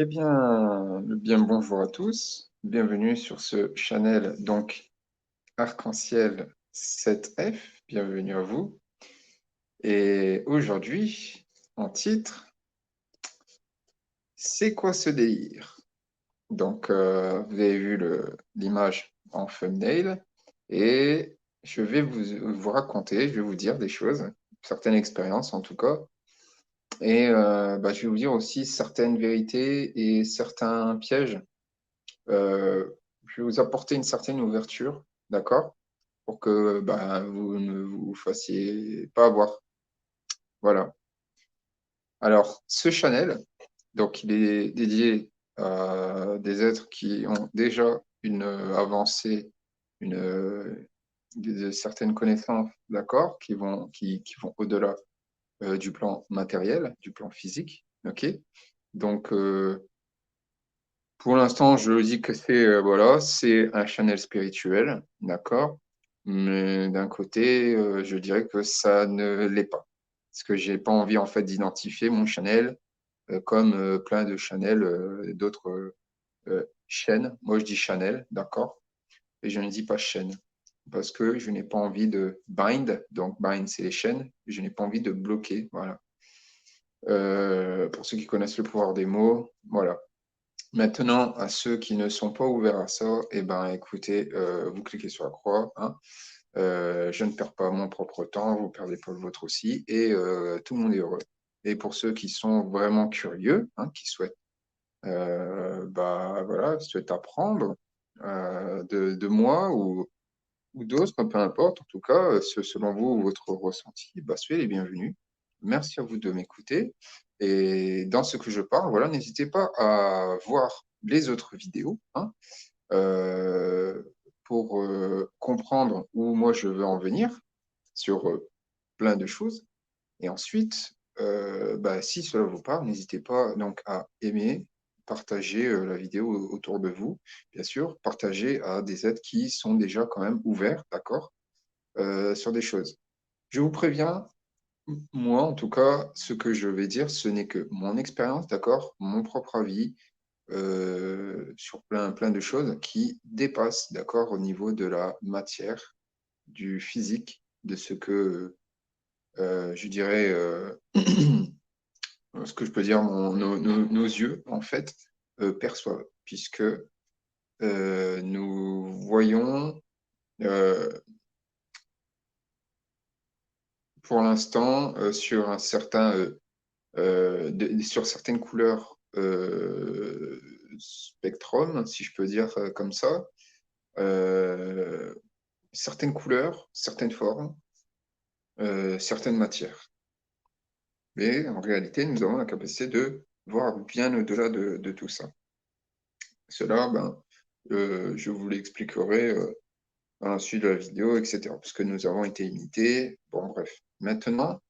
Eh bien, bonjour à tous. Bienvenue sur ce channel, donc Arc-en-Ciel 7F. Bienvenue à vous. Et aujourd'hui, en titre, c'est quoi ce délire? Donc, vous avez vu l'image en thumbnail et je vais vous raconter, je vais vous dire des choses, certaines expériences en tout cas. Et je vais vous dire aussi certaines vérités et certains pièges. Je vais vous apporter une certaine ouverture, d'accord? Pour que vous ne vous fassiez pas avoir. Voilà. Alors, ce channel, donc, il est dédié à des êtres qui ont déjà une avancée, certaines connaissances, d'accord, qui vont au-delà du plan matériel, du plan physique, ok? Donc, pour l'instant, je dis que voilà, c'est un channel spirituel, d'accord? Mais d'un côté, je dirais que ça ne l'est pas. Parce que j'ai pas envie en fait d'identifier mon channel comme plein de channels d'autres chaînes. Moi, je dis channel, d'accord? Et je ne dis pas chaîne. Parce que je n'ai pas envie de bind. Donc, bind, c'est les chaînes. Je n'ai pas envie de bloquer. Voilà. Pour ceux qui connaissent le pouvoir des mots, voilà. Maintenant, à ceux qui ne sont pas ouverts à ça, eh ben, écoutez, vous cliquez sur la croix. Hein. Je ne perds pas mon propre temps, vous ne perdez pas le vôtre aussi, et tout le monde est heureux. Et pour ceux qui sont vraiment curieux, hein, qui souhaitent, voilà, souhaitent apprendre de moi ou d'autres, peu importe, en tout cas, selon vous, votre ressenti, soyez les bienvenus. Merci à vous de m'écouter. Et dans ce que je parle, voilà, n'hésitez pas à voir les autres vidéos hein, euh, pour comprendre où moi je veux en venir sur plein de choses. Et ensuite, si cela vous parle, n'hésitez pas donc à aimer, partager la vidéo autour de vous, bien sûr, partager à des êtres qui sont déjà quand même ouverts, d'accord, sur des choses. Je vous préviens, moi, en tout cas, ce que je vais dire, ce n'est que mon expérience, d'accord, mon propre avis sur plein de choses qui dépassent, d'accord, au niveau de la matière, du physique, de ce que je dirais, ce que je peux dire, nos yeux, en fait, perçoivent, puisque nous voyons euh, pour l'instant sur un certain sur certaines couleurs spectrum, si je peux dire comme ça, euh, certaines couleurs, certaines formes, certaines matières. Mais en réalité, nous avons la capacité de voir bien au-delà de tout ça. Cela, je vous l'expliquerai dans la suite de la vidéo, etc. Parce que nous avons été imités. Bon, bref. Maintenant,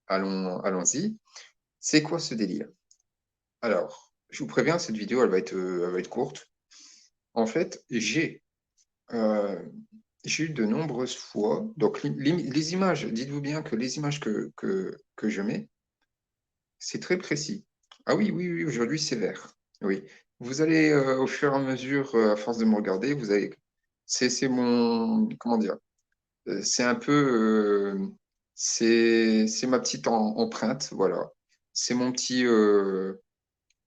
allons-y. C'est quoi ce délire? Alors, je vous préviens, cette vidéo, elle va être courte. En fait, euh, j'ai eu de nombreuses fois, donc les images, dites-vous bien que les images que je mets, c'est très précis. Ah oui, oui, oui, aujourd'hui c'est vert. Oui. Vous allez, au fur et à mesure, à force de me regarder, vous allez. C'est mon. Comment dire? C'est un peu. C'est ma petite empreinte, voilà. C'est mon petit.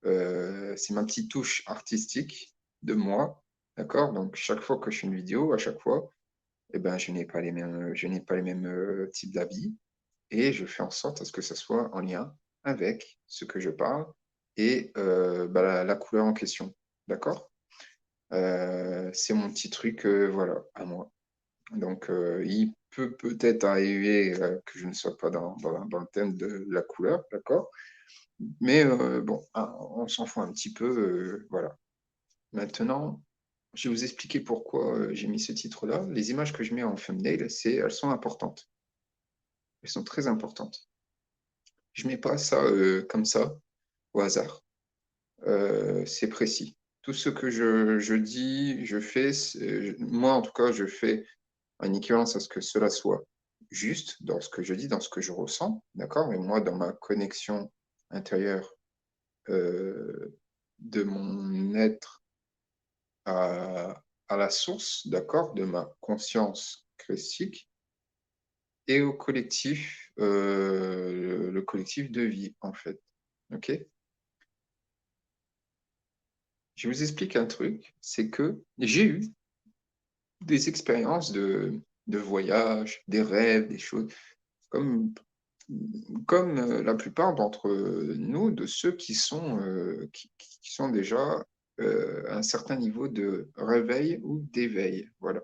C'est ma petite touche artistique de moi. D'accord? Donc, chaque fois que je fais une vidéo, à chaque fois, eh ben, je n'ai pas les mêmes types d'habits et je fais en sorte à ce que ça soit en lien avec ce que je parle et la couleur en question. D'accord? C'est mon petit truc, voilà, à moi. Donc, il peut peut-être arriver que je ne sois pas dans le thème de la couleur, d'accord? Mais bon, on s'en fout un petit peu, voilà. Maintenant, je vais vous expliquer pourquoi j'ai mis ce titre-là. Les images que je mets en thumbnail, elles sont importantes. Elles sont très importantes. Je mets pas ça comme ça, au hasard. C'est précis. Tout ce que je dis, je fais, moi en tout cas, je fais en équivalence à ce que cela soit juste dans ce que je dis, dans ce que je ressens, d'accord? Et moi, dans ma connexion intérieure, de mon être à la source, d'accord, de ma conscience christique et au collectif, le collectif de vie, en fait. OK? Je vous explique un truc, c'est que j'ai eu des expériences de voyage, des rêves, des choses, comme, comme la plupart d'entre nous, de ceux qui sont déjà à un certain niveau de réveil ou d'éveil. Voilà.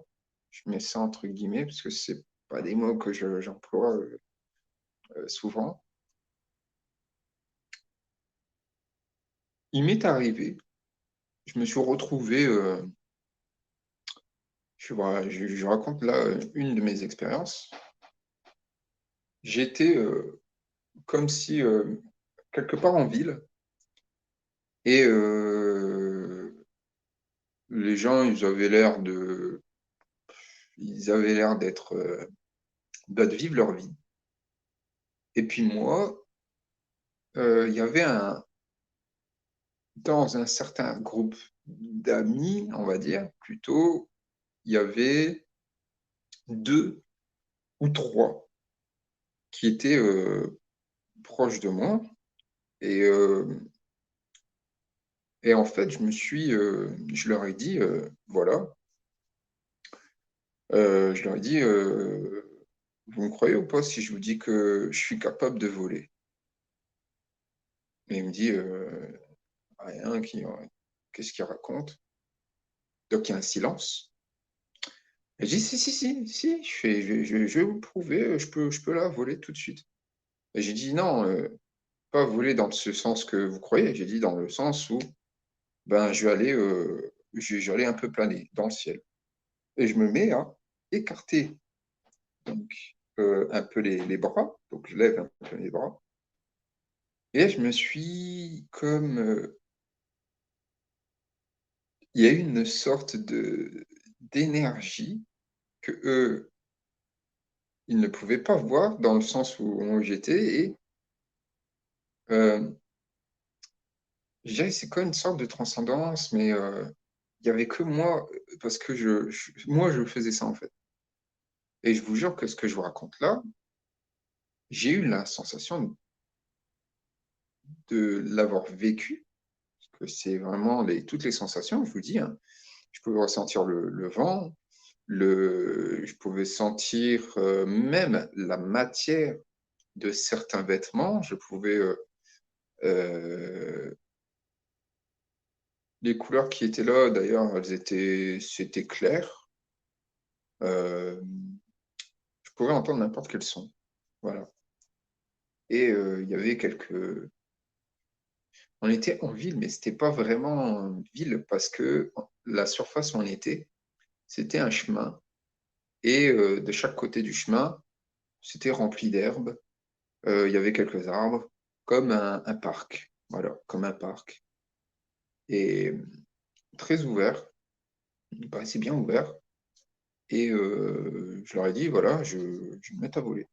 Je mets ça entre guillemets parce que c'est pas des mots que j'emploie souvent. Il m'est arrivé, je me suis retrouvé, voilà, je raconte là une de mes expériences. J'étais comme si quelque part en ville et les gens, ils avaient l'air de vivre leur vie. Et puis moi, il y avait dans un certain groupe d'amis, on va dire, plutôt, il y avait deux ou trois qui étaient proches de moi. Et, et en fait, je leur ai dit, voilà, je leur ai dit, vous me croyez ou pas si je vous dis que je suis capable de voler? Et il me dit, rien, qu'est-ce qu'il raconte? Donc il y a un silence. Et je dis, si, je vais vous le prouver, je peux la voler tout de suite. Et j'ai dit, non, pas voler dans ce sens que vous croyez, j'ai dit dans le sens où ben, je vais aller un peu planer dans le ciel. Et je me mets à écarter donc, un peu les bras, donc je lève un peu les bras, et je me suis comme... il y a eu une sorte d'énergie que eux, ils ne pouvaient pas voir dans le sens où j'étais, et je dirais que c'est comme une sorte de transcendance, mais il n'y avait que moi, parce que moi, je faisais ça en fait. Et je vous jure que ce que je vous raconte là, j'ai eu la sensation de l'avoir vécu, parce que c'est vraiment toutes les sensations, je vous dis, hein. Je pouvais ressentir le vent, je pouvais sentir même la matière de certains vêtements, je pouvais... les couleurs qui étaient là, d'ailleurs, c'était clair. Euh, je pouvais entendre n'importe quel son. Voilà. Et il y avait on était en ville, mais c'était pas vraiment une ville parce que la surface où on était, c'était un chemin. Et de chaque côté du chemin, c'était rempli d'herbe. Il y avait quelques arbres, comme un parc. Voilà, comme un parc. Et très ouvert, il paraissait bien ouvert. Et je leur ai dit, voilà, je me mets à voler.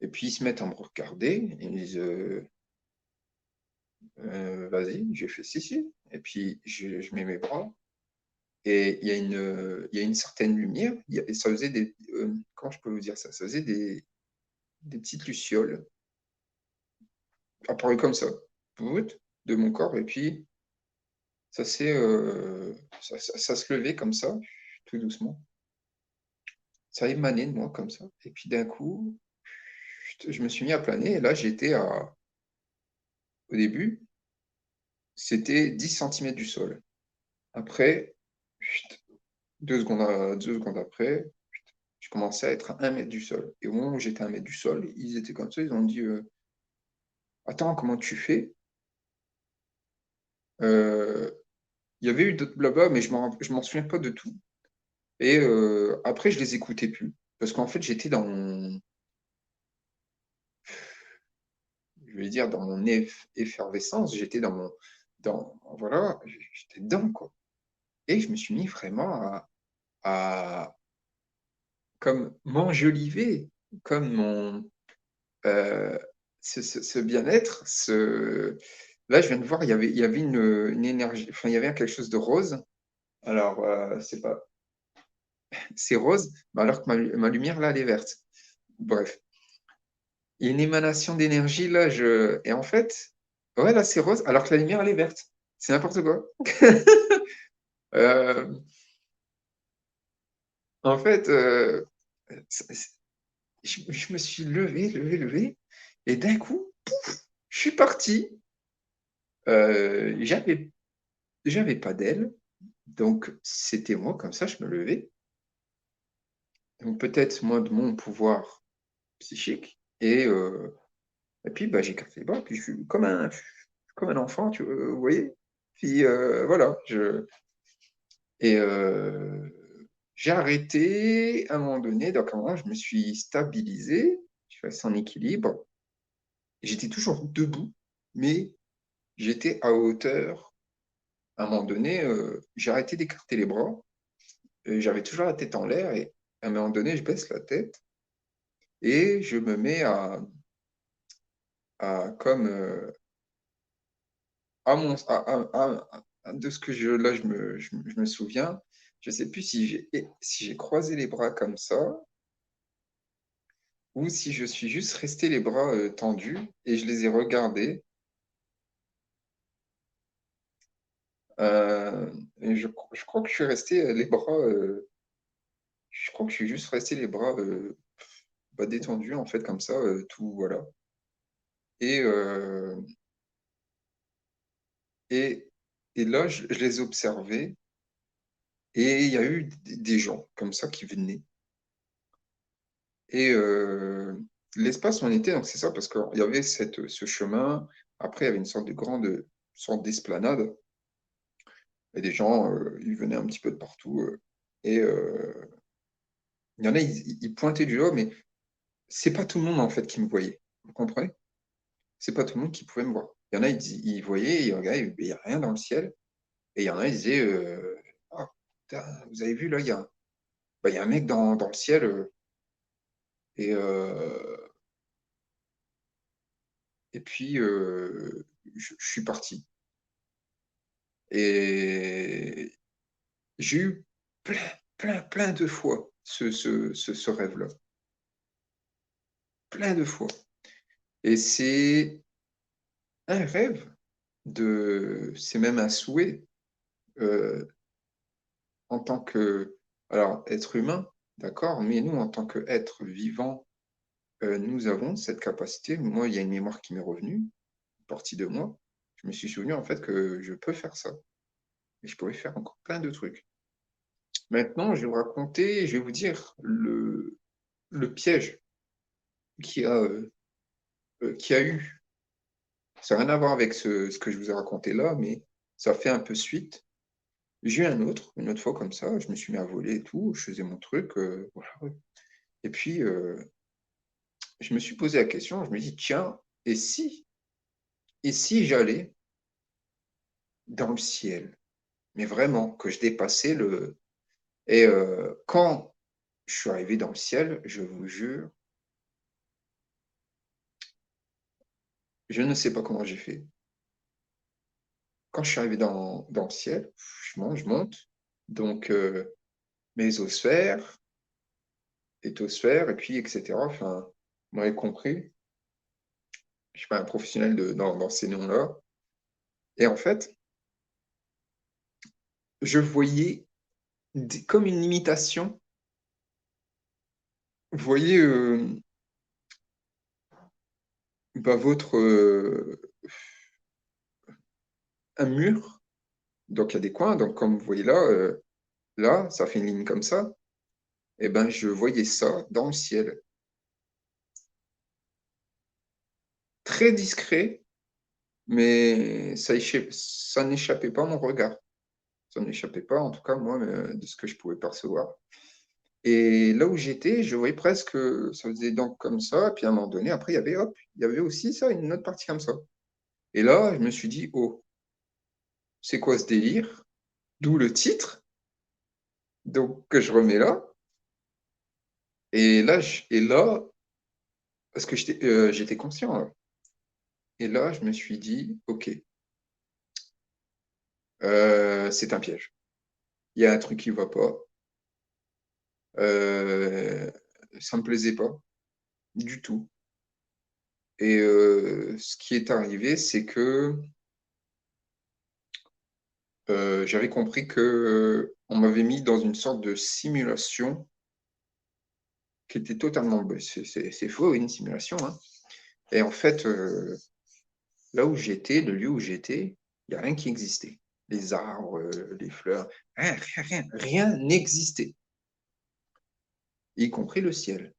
Et puis ils se mettent à me regarder, et ils me disent, vas-y, j'ai fait si. Et puis je mets mes bras, et il y a une certaine lumière, et ça faisait comment je peux vous dire ça? Ça faisait des petites lucioles, apparues comme ça, de mon corps, et puis ça s'est, ça se levait comme ça, tout doucement. Ça émanait de moi comme ça. Et puis d'un coup, je me suis mis à planer, et là au début, c'était 10 centimètres du sol. Après, 2 secondes après, je commençais à être à 1 mètre du sol. Et au moment où j'étais à 1 mètre du sol, ils étaient comme ça, ils ont dit attends, comment tu fais? Euh, Il y avait eu d'autres blabla, mais je m'en souviens pas de tout. Et après, je les écoutais plus. Parce qu'en fait, j'étais je vais dire, dans mon effervescence, j'étais voilà, j'étais dedans, quoi. Et je me suis mis vraiment à comme m'enjoliver, comme euh, ce bien-être, Là, je viens de voir, il y avait une énergie, enfin, il y avait quelque chose de rose. Alors, c'est rose, mais alors que ma lumière, là, elle est verte. Bref, il y a une émanation d'énergie, là, et en fait, ouais, là, c'est rose, alors que la lumière, elle est verte. C'est n'importe quoi. Euh, En fait, je me suis levé, et d'un coup, je suis parti. J'avais pas d'aile, donc c'était moi, comme ça, je me levais. Donc peut-être moi de mon pouvoir psychique, et puis bah, j'ai écarté les bras, puis je suis comme un enfant, vous voyez. Puis voilà, et j'ai arrêté à un moment donné, donc à un moment, je me suis stabilisé, je suis resté en équilibre. J'étais toujours debout, mais j'étais à hauteur. À un moment donné, j'ai arrêté d'écarter les bras, et j'avais toujours la tête en l'air, et à un moment donné, je baisse la tête et je me mets comme de ce que là, je me souviens, je ne sais plus si j'ai croisé les bras comme ça ou si je suis juste resté les bras tendus et je les ai regardés. Euh, et je crois que je suis resté les bras, je crois que je suis juste resté les bras détendus, en fait, comme ça, tout, voilà. Et, euh, et, et là, je les observais et il y a eu des gens comme ça qui venaient. Et l'espace où on était, donc c'est ça, parce qu'il y avait ce chemin. Après, il y avait une sorte d'esplanade. Et des gens, ils venaient un petit peu de partout. Et il y en a, ils pointaient du doigt, mais c'est pas tout le monde, en fait, qui me voyait. Vous comprenez? C'est pas tout le monde qui pouvait me voir. Il y en a, ils voyaient, ils regardaient, il n'y a rien dans le ciel. Et il y en a, ils disaient, ah, putain, vous avez vu, là, il y a un mec dans le ciel. Et, et puis, je suis parti. Et j'ai eu plein, plein, plein de fois ce rêve-là. Plein de fois. Et c'est un rêve c'est même un souhait euh, en tant que, alors, être humain, d'accord, mais nous, en tant qu'être vivant, nous avons cette capacité. Moi, il y a une mémoire qui m'est revenue, une partie de moi. Je me suis souvenu, en fait, que je peux faire ça. Et je pourrais faire encore plein de trucs. Maintenant, je vais vous raconter, je vais vous dire le piège qu'il y a, qu'il y a eu. Ça n'a rien à voir avec ce que je vous ai raconté là, mais ça fait un peu suite. J'ai eu une autre fois comme ça, je me suis mis à voler et tout, je faisais mon truc, voilà. Ouais. Et puis, je me suis posé la question, je me dis, tiens, et si j'allais dans le ciel, mais vraiment, que je dépassais le... Et quand je suis arrivé dans le ciel, je vous jure, je ne sais pas comment j'ai fait. Quand je suis arrivé dans le ciel, je monte, donc mésosphère, éthosphère, et puis etc. Enfin, vous m'avez compris, je ne suis pas un professionnel dans ces noms-là. Et en fait, je voyais comme une imitation. Vous voyez bah, un mur, donc il y a des coins, donc comme vous voyez là, là, ça fait une ligne comme ça. Et ben, je voyais ça dans le ciel, très discret, mais ça n'échappait pas à mon regard. Ça n'échappait pas, en tout cas, moi, de ce que je pouvais percevoir. Et là où j'étais, je voyais presque, ça faisait donc comme ça, et puis à un moment donné, après, hop, il y avait aussi ça, une autre partie comme ça. Et là, je me suis dit, oh, c'est quoi ce délire? D'où le titre, donc que je remets là. Et là, parce que j'étais conscient, là. Et là, je me suis dit, ok. c'est un piège. Il y a un truc qui ne va pas. Ça ne me plaisait pas du tout. Et ce qui est arrivé, c'est que j'avais compris que on m'avait mis dans une sorte de simulation qui était totalement... C'est faux, une simulation, hein. Et en fait, là où j'étais, le lieu où j'étais, il n'y a rien qui existait. Les arbres, les fleurs, rien n'existait, y compris le ciel.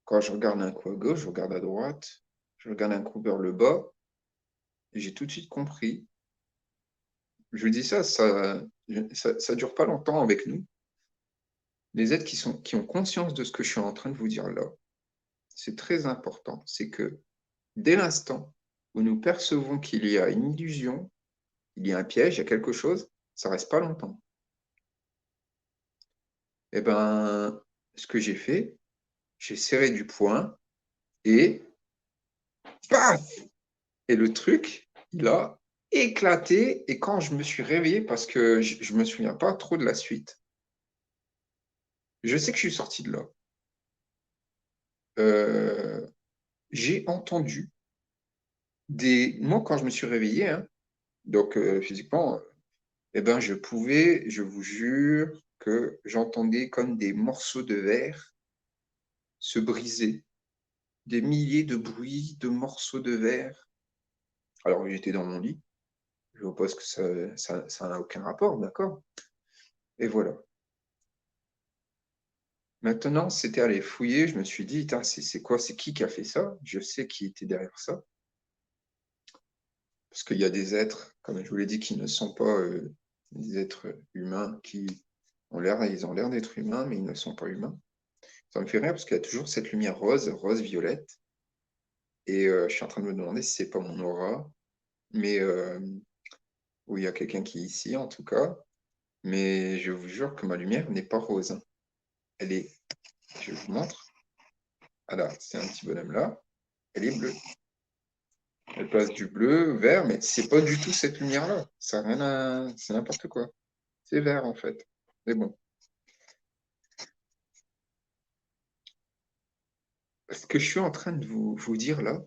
Quand je regarde un coup à gauche, je regarde à droite, je regarde un coup vers le bas, et j'ai tout de suite compris. Je dis ça dure pas longtemps avec nous. Les êtres qui ont conscience de ce que je suis en train de vous dire là, c'est très important. C'est que dès l'instant où nous percevons qu'il y a une illusion, il y a un piège, il y a quelque chose, ça reste pas longtemps. Eh ben, ce que j'ai fait, j'ai serré du poing et paf! Et le truc, il a éclaté. Et quand je me suis réveillé, parce que je me souviens pas trop de la suite, je sais que je suis sorti de là. J'ai entendu moi, quand je me suis réveillé, hein, donc physiquement, eh ben, je vous jure que j'entendais comme des morceaux de verre se briser, des milliers de bruits de morceaux de verre. Alors j'étais dans mon lit, je vois pas ce que ça n'a aucun rapport, d'accord? Et voilà. Maintenant, c'était aller fouiller, je me suis dit, c'est quoi, c'est qui a fait ça? Je sais qui était derrière ça. Parce qu'il y a des êtres, comme je vous l'ai dit, qui ne sont pas des êtres humains, ils ont l'air d'être humains, mais ils ne sont pas humains. Ça me fait rire parce qu'il y a toujours cette lumière rose-violette. Et je suis en train de me demander si c'est pas mon aura, mais où il y a quelqu'un qui est ici en tout cas. Mais je vous jure que ma lumière n'est pas rose, hein. Elle est, je vous montre. Alors, c'est un petit bonhomme là. Elle est bleue. Elle passe du bleu, vert, mais c'est pas du tout cette lumière-là. Ça a rien à... C'est n'importe quoi. C'est vert en fait. Mais bon. Ce que je suis en train de vous dire là,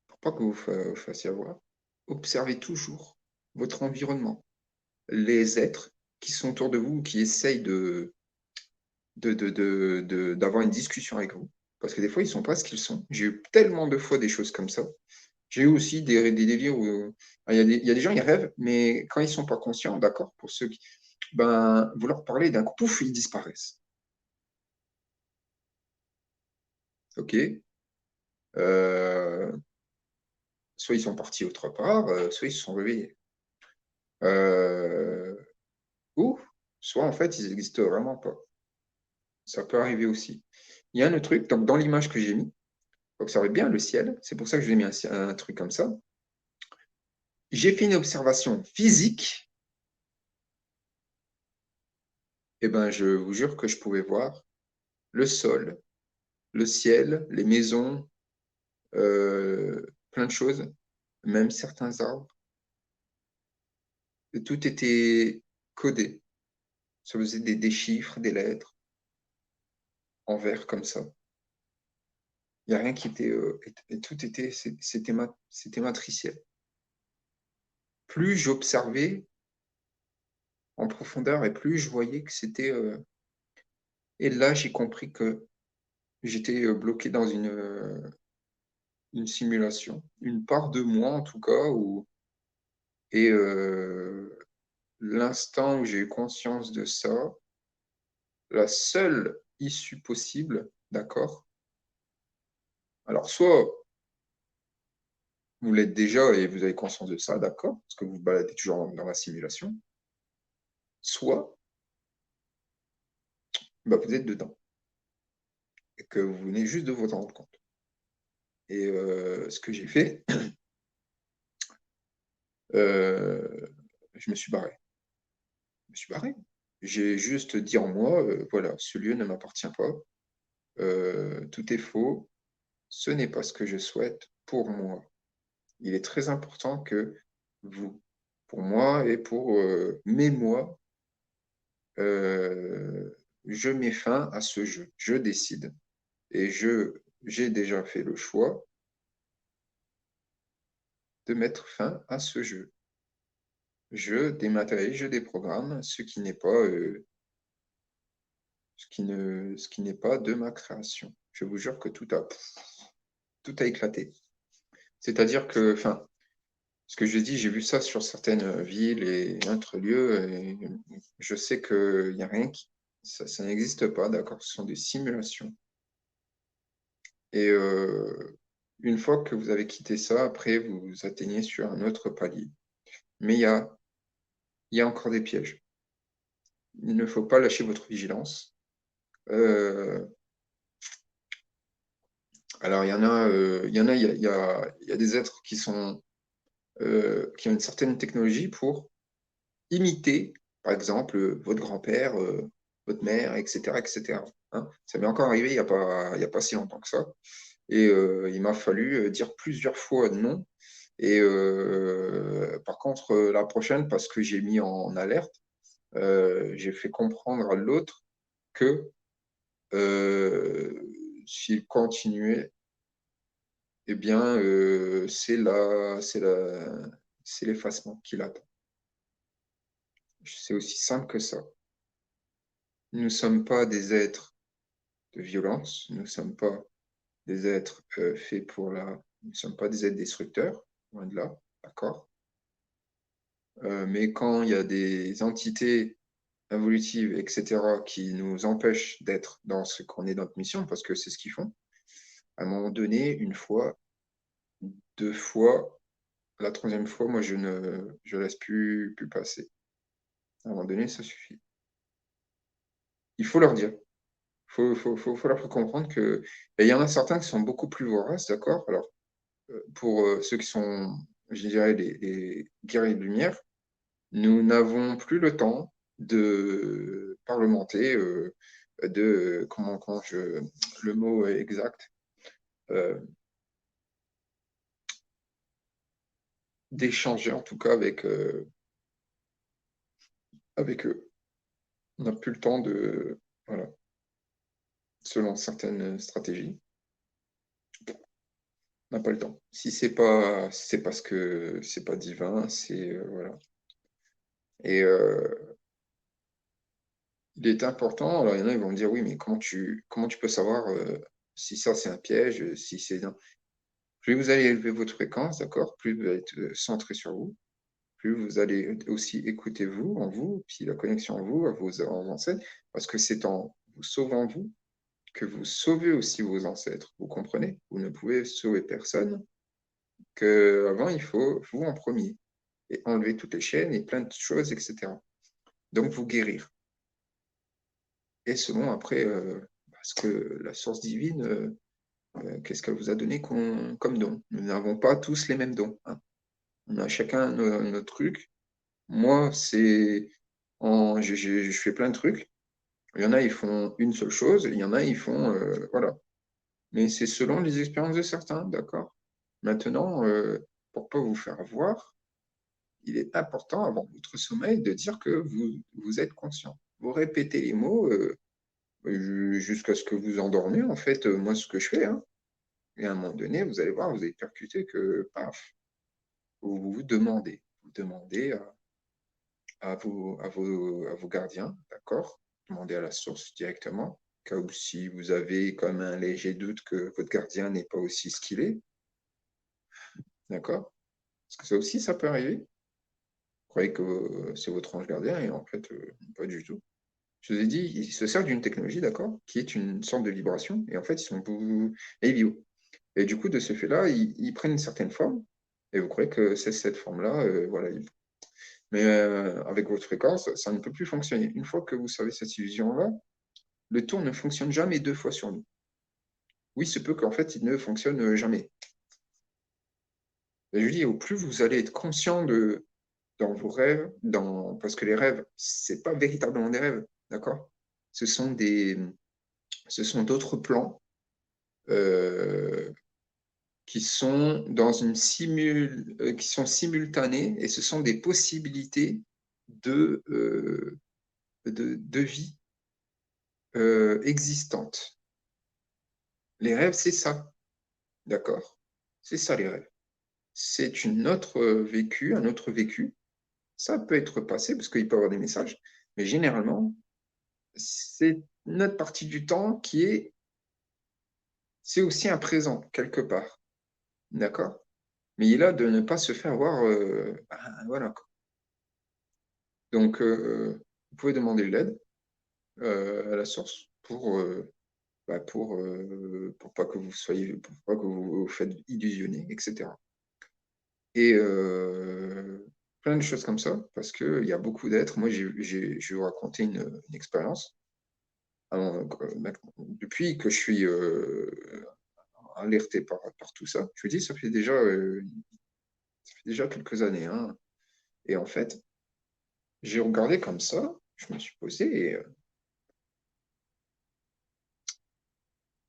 pour pas que vous fassiez avoir, observez toujours votre environnement, les êtres qui sont autour de vous, qui essayent d'avoir une discussion avec vous. Parce que des fois, ils ne sont pas ce qu'ils sont. J'ai eu tellement de fois des choses comme ça. J'ai eu aussi des délires où il y a des gens, ils rêvent, mais quand ils ne sont pas conscients, d'accord, pour ceux qui... Ben, vous leur parlez d'un coup, pouf, ils disparaissent. OK. Euh, Soit ils sont partis autre part, soit ils se sont réveillés. Euh, ou soit en fait, ils n'existent vraiment pas. Ça peut arriver aussi. Il y a un autre truc, donc dans l'image que j'ai mis, observez bien le ciel, c'est pour ça que je l'ai mis un truc comme ça. J'ai fait une observation physique, et ben je vous jure que je pouvais voir le sol, le ciel, les maisons, plein de choses, même certains arbres. Et tout était codé. Ça faisait des chiffres, des lettres, en vert comme ça. Il n'y a rien qui était... et tout était... C'était matriciel. Plus j'observais en profondeur et plus je voyais que c'était... Et là, j'ai compris que j'étais bloqué dans une simulation, une part de moi en tout cas, et l'instant où j'ai eu conscience de ça, la seule issue possible, d'accord? Alors, soit vous l'êtes déjà et vous avez conscience de ça, d'accord? Parce que vous vous baladez toujours dans la simulation, soit bah, vous êtes dedans et que vous venez juste de vous en rendre compte. Et ce que j'ai fait, je me suis barré. Je me suis barré. J'ai juste dit en moi, voilà, ce lieu ne m'appartient pas, tout est faux, ce n'est pas ce que je souhaite pour moi. Il est très important que vous pour moi et pour mes mois, je mets fin à ce jeu. Je décide. Et j'ai déjà fait le choix de mettre fin à ce jeu. Je dématérialise, je déprogramme ce qui n'est pas, ce qui n'est pas de ma création. Je vous jure que tout a éclaté. C'est-à-dire que, enfin, ce que je dis, j'ai vu ça sur certaines villes et autres lieux, et je sais qu'il n'y a rien ça n'existe pas, d'accord? Ce sont des simulations. Et une fois que vous avez quitté ça, après, vous atteignez sur un autre palier. Mais il y a encore des pièges. Il ne faut pas lâcher votre vigilance. Euh, alors, il y a des êtres qui ont une certaine technologie pour imiter, par exemple, votre grand-père, votre mère, etc., etc. Hein, ça m'est encore arrivé il y a pas si longtemps que ça. Et il m'a fallu dire plusieurs fois non. Et par contre, la prochaine, parce que j'ai mis en alerte, j'ai fait comprendre à l'autre que s'il continuait, eh bien, c'est l'effacement qui l'attend. C'est aussi simple que ça. Nous ne sommes pas des êtres de violence, nous ne sommes pas des êtres faits pour la... Nous ne sommes pas des êtres destructeurs, loin de là, d'accord? Mais quand il y a des entités évolutives, etc., qui nous empêchent d'être dans ce qu'on est dans notre mission, parce que c'est ce qu'ils font, à un moment donné, une fois, deux fois, la troisième fois, moi, je laisse plus passer. À un moment donné, ça suffit. Il faut leur dire. Faut leur faire comprendre que... Et il y en a certains qui sont beaucoup plus voraces, d'accord? Alors, pour ceux qui sont, je dirais, les guerriers de lumière, nous n'avons plus le temps de parlementer, le mot exact, euh, d'échanger en tout cas avec eux. On n'a plus le temps de, voilà, selon certaines stratégies, on n'a pas le temps. Si c'est parce que c'est pas divin, c'est voilà. Et il est important. Alors il y en a, ils vont me dire oui, mais comment tu peux savoir si ça c'est un piège, si c'est non. Plus vous allez élever votre fréquence, d'accord, plus vous allez être centré sur vous, plus vous allez aussi écouter vous, en vous, puis la connexion en vous, à vos ancêtres, parce que c'est en vous sauvant vous que vous sauvez aussi vos ancêtres. Vous comprenez? Vous ne pouvez sauver personne, qu'avant, il faut vous en premier, et enlever toutes les chaînes et plein de choses, etc. Donc, vous guérir. Et selon, après, parce que la source divine, qu'est-ce qu'elle vous a donné comme don? Nous n'avons pas tous les mêmes dons. Hein. On a chacun notre truc. Moi, je fais plein de trucs. Il y en a, ils font une seule chose. Il y en a, ils font, voilà. Mais c'est selon les expériences de certains, d'accord? Maintenant, pour ne pas vous faire voir, il est important, avant votre sommeil, de dire que vous êtes conscient. Vous répétez les mots jusqu'à ce que vous endormez, en fait, moi, ce que je fais. Hein. Et à un moment donné, vous allez voir, vous allez percuter que, paf, vous demandez à vos gardiens, d'accord? Demandez à la source directement, cas où si vous avez comme un léger doute que votre gardien n'est pas aussi ce qu'il est, d'accord? Parce que ça aussi, ça peut arriver. Vous croyez que c'est votre ange gardien et en fait, pas du tout. Je vous ai dit, ils se servent d'une technologie, d'accord, qui est une sorte de vibration, et en fait, ils sont beaucoup bio. Et du coup, de ce fait-là, ils prennent une certaine forme, et vous croyez que c'est cette forme-là, voilà. Mais avec votre fréquence, ça ne peut plus fonctionner. Une fois que vous savez cette illusion-là, le tour ne fonctionne jamais deux fois sur nous. Oui, il se peut qu'en fait, il ne fonctionne jamais. Et je dis, au plus vous allez être conscient dans vos rêves, parce que les rêves, c'est pas véritablement des rêves, d'accord? Ce sont ce sont d'autres plans, euh, qui sont dans une qui sont simultanées, et ce sont des possibilités de vie existantes. Les rêves, c'est ça, d'accord? C'est ça, les rêves. C'est un autre vécu. Ça peut être passé, parce qu'il peut y avoir des messages, mais généralement, c'est notre partie du temps c'est aussi un présent, quelque part, d'accord? Mais il est là de ne pas se faire voir, voilà. Donc, vous pouvez demander de l'aide à la source pour pas que pour pas que vous vous faites illusionner, etc. Et plein de choses comme ça, parce qu'il y a beaucoup d'êtres. Moi, je vais vous raconter une expérience. Depuis que je suis alerté par tout ça, je vous dis, ça fait déjà quelques années, hein. Et en fait, j'ai regardé comme ça, je me suis posé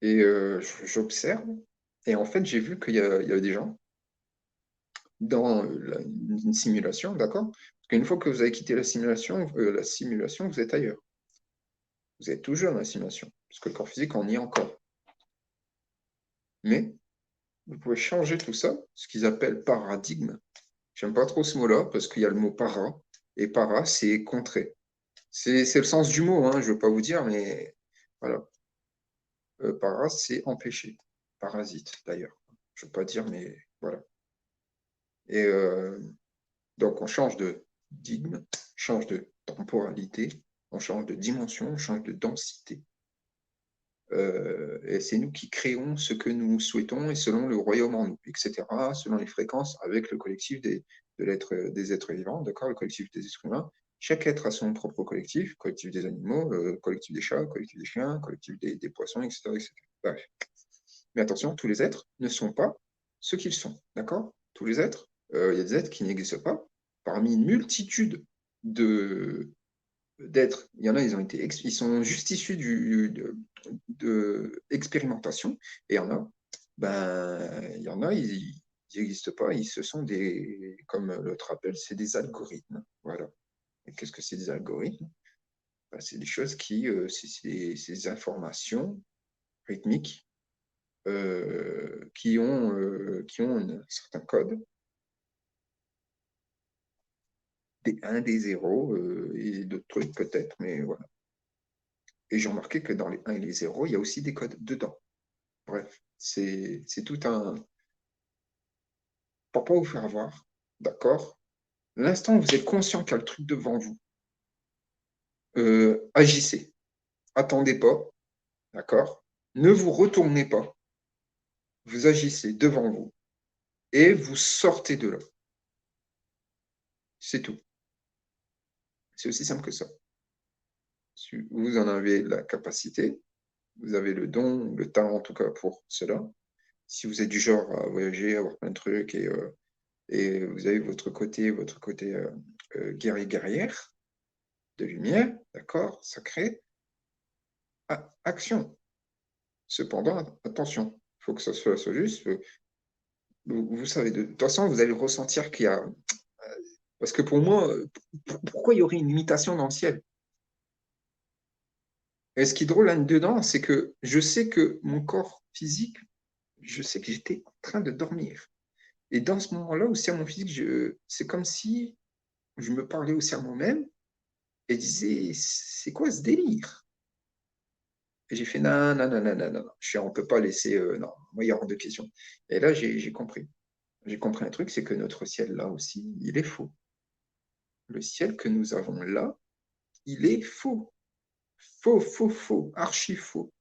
et j'observe. Et en fait, j'ai vu qu'il y a des gens dans une simulation, d'accord? Parce qu'une fois que vous avez quitté la simulation, vous êtes ailleurs. Vous êtes toujours dans la simulation, parce que le corps physique, on y est encore. Mais vous pouvez changer tout ça, ce qu'ils appellent paradigme. J'aime pas trop ce mot-là, parce qu'il y a le mot para, et para, c'est contrer. C'est le sens du mot, hein, je ne veux pas vous dire, mais voilà. Para, c'est empêcher. Parasite, d'ailleurs. Je ne veux pas dire, mais voilà. Et donc, on change de digme, change de temporalité, on change de dimension, on change de densité. Et c'est nous qui créons ce que nous souhaitons et selon le royaume en nous, etc., selon les fréquences avec le collectif des êtres vivants, d'accord, le collectif des êtres humains. Chaque être a son propre collectif, collectif des animaux, collectif des chats, collectif des chiens, collectif des poissons, etc., etc. Bref. Mais attention, tous les êtres ne sont pas ce qu'ils sont, d'accord? Tous les êtres, il y a des êtres qui n'existent pas. Parmi une multitude d'êtres, il y en a, ils sont juste issus de expérimentation, et il y en a, ils n'existent pas, ce sont comme l'autre appelle, c'est des algorithmes, voilà. Et qu'est-ce que c'est des algorithmes? C'est des choses c'est des informations rythmiques qui ont un certain code, des 1, des 0 et d'autres trucs peut-être, mais voilà. Et j'ai remarqué que dans les 1 et les 0, il y a aussi des codes dedans. Bref, c'est tout un... Pour ne pas vous faire avoir, d'accord? L'instant où vous êtes conscient qu'il y a le truc devant vous, agissez. Attendez pas, d'accord? Ne vous retournez pas. Vous agissez devant vous et vous sortez de là. C'est tout. C'est aussi simple que ça. Si vous en avez la capacité, vous avez le don, le talent en tout cas pour cela. Si vous êtes du genre à voyager, à voir plein de trucs et vous avez votre côté guerrière de lumière, d'accord, sacré, action. Cependant, attention, il faut que ça soit juste. Vous savez, de toute façon, vous allez ressentir qu'il y a... Parce que pour moi, pourquoi il y aurait une limitation dans le ciel? Et ce qui est drôle là-dedans, c'est que je sais que mon corps physique, je sais que j'étais en train de dormir. Et dans ce moment-là, aussi à mon physique, c'est comme si je me parlais aussi à moi-même et disais, c'est quoi ce délire? Et j'ai fait, non, non, non, non, non, non, on ne peut pas laisser, non, moi, il y a hors de question. Et là, j'ai compris. J'ai compris un truc, c'est que notre ciel, là aussi, il est faux. Le ciel que nous avons là, il est faux. Faux, faux, faux, archi faux.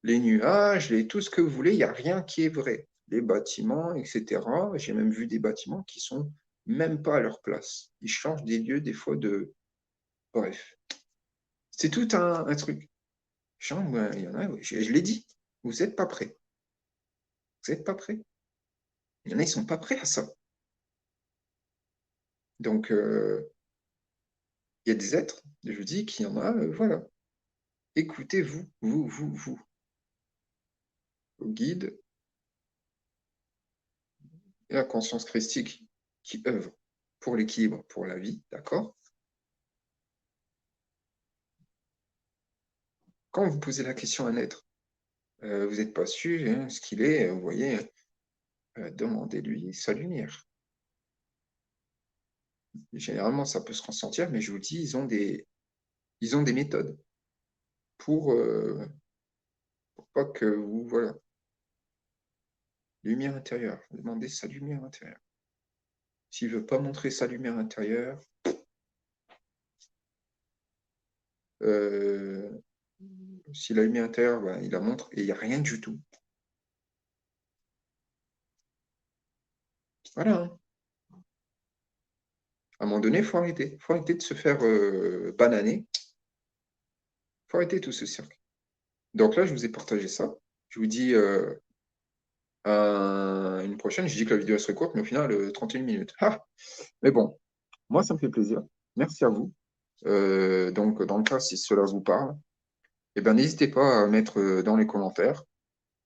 Les nuages, tout ce que vous voulez, il n'y a rien qui est vrai. Les bâtiments, etc. J'ai même vu des bâtiments qui sont même pas à leur place. Ils changent des lieux, des fois de... Bref. C'est tout un truc. Il y en a, je l'ai dit, vous n'êtes pas prêts. Vous n'êtes pas prêts. Il y en a, ils ne sont pas prêts à ça. Donc, il y a des êtres, je vous dis qu'il y en a, voilà. Écoutez-vous, vous, vos guides, et la conscience christique qui œuvre pour l'équilibre, pour la vie, d'accord? Quand vous posez la question à un être, vous n'êtes pas sûr hein, ce qu'il est, vous voyez, demandez-lui sa lumière. Généralement, ça peut se ressentir, mais je vous dis, ils ont des méthodes pour pas que vous, voilà. Lumière intérieure, demandez sa lumière intérieure. S'il ne veut pas montrer sa lumière intérieure, si la lumière intérieure, ben, il la montre et il n'y a rien du tout. Voilà. Hein. À un moment donné, il faut arrêter. Il faut arrêter de se faire bananer. Il faut arrêter tout ce cirque. Donc là, je vous ai partagé ça. Je vous dis à une prochaine. Je dis que la vidéo serait courte, mais au final, 31 minutes. Ah, mais bon, moi, ça me fait plaisir. Merci à vous. Donc, dans le cas, si cela vous parle, eh ben, n'hésitez pas à mettre dans les commentaires,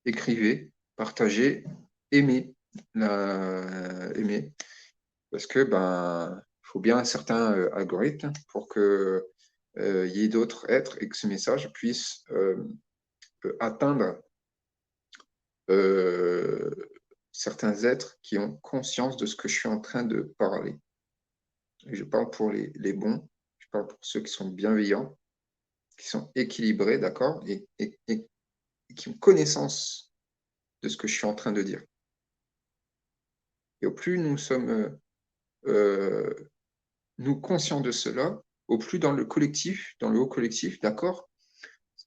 écrivez, partagez, aimez, aimez, parce que ben, faut bien un certain algorithme pour que y ait d'autres êtres et que ce message puisse atteindre certains êtres qui ont conscience de ce que je suis en train de parler. Et je parle pour les bons, je parle pour ceux qui sont bienveillants, qui sont équilibrés, d'accord, et qui ont connaissance de ce que je suis en train de dire. Et au plus nous sommes nous conscients de cela, au plus dans le collectif, dans le haut collectif, d'accord,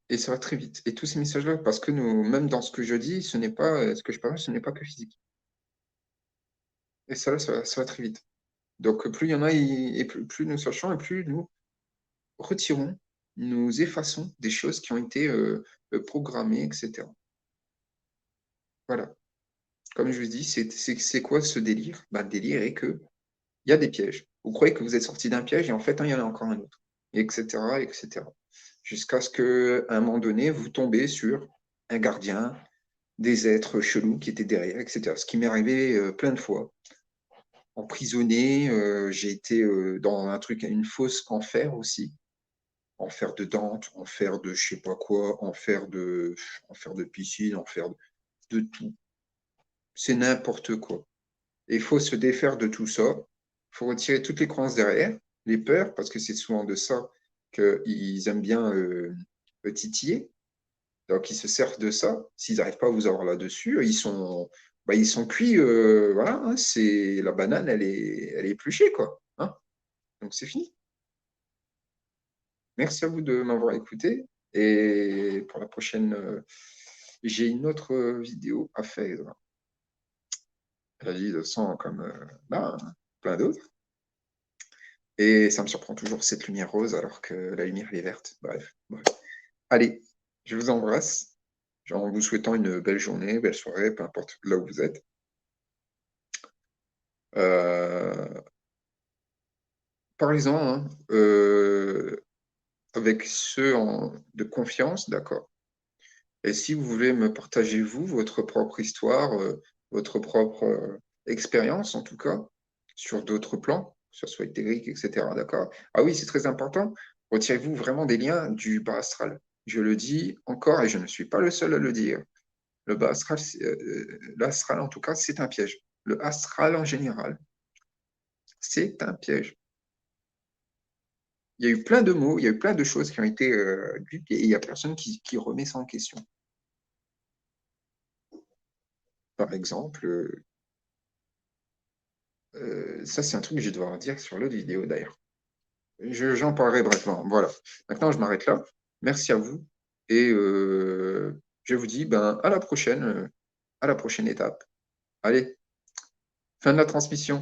et ça va très vite. Et tous ces messages-là, parce que nous, même dans ce que je dis, ce n'est pas ce que je parle, ce n'est pas que physique. Et ça, là, ça va très vite. Donc, plus il y en a, et plus nous sachons, et plus nous retirons, nous effaçons des choses qui ont été programmées, etc. Voilà. Comme je vous dis, c'est quoi ce délire? Ben, le délire est que il y a des pièges. Vous croyez que vous êtes sorti d'un piège et en fait, il y en a encore un autre, etc., etc. Jusqu'à ce qu'à un moment donné, vous tombez sur un gardien, des êtres chelous qui étaient derrière, etc. Ce qui m'est arrivé plein de fois. Emprisonné, j'ai été dans un truc, une fosse en fer aussi. En fer de Dante, en fer de je sais pas quoi, en fer de piscine, en fer de tout. C'est n'importe quoi. Et il faut se défaire de tout ça. Il faut retirer toutes les croyances derrière, les peurs, parce que c'est souvent de ça qu'ils aiment bien titiller. Donc, ils se servent de ça. S'ils n'arrivent pas à vous avoir là-dessus, ils sont cuits. Voilà, hein, c'est la banane, elle est épluchée, quoi. Hein. Donc, c'est fini. Merci à vous de m'avoir écouté. Et pour la prochaine, j'ai une autre vidéo à faire. La vie de sang comme plein d'autres. Et ça me surprend toujours cette lumière rose alors que la lumière elle est verte. Bref. Allez, je vous embrasse. En vous souhaitant une belle journée, belle soirée, peu importe là où vous êtes. Parlez-en hein, avec ceux de confiance, d'accord. Et si vous voulez me partager, vous, votre propre histoire, votre propre expérience, en tout cas, sur d'autres plans, que ce soit éthérique, etc., d'accord. Ah oui, c'est très important. Retirez-vous vraiment des liens du bas astral. Je le dis encore, et je ne suis pas le seul à le dire. Le bas astral, l'astral, en tout cas, c'est un piège. Le astral, en général, c'est un piège. Il y a eu plein de mots, il y a eu plein de choses qui ont été dites, et il n'y a personne qui remet ça en question. Par exemple, ça, c'est un truc que je vais devoir dire sur l'autre vidéo, d'ailleurs. J'en parlerai brièvement. Voilà. Maintenant, je m'arrête là. Merci à vous. Et je vous dis à la prochaine étape. Allez, fin de la transmission.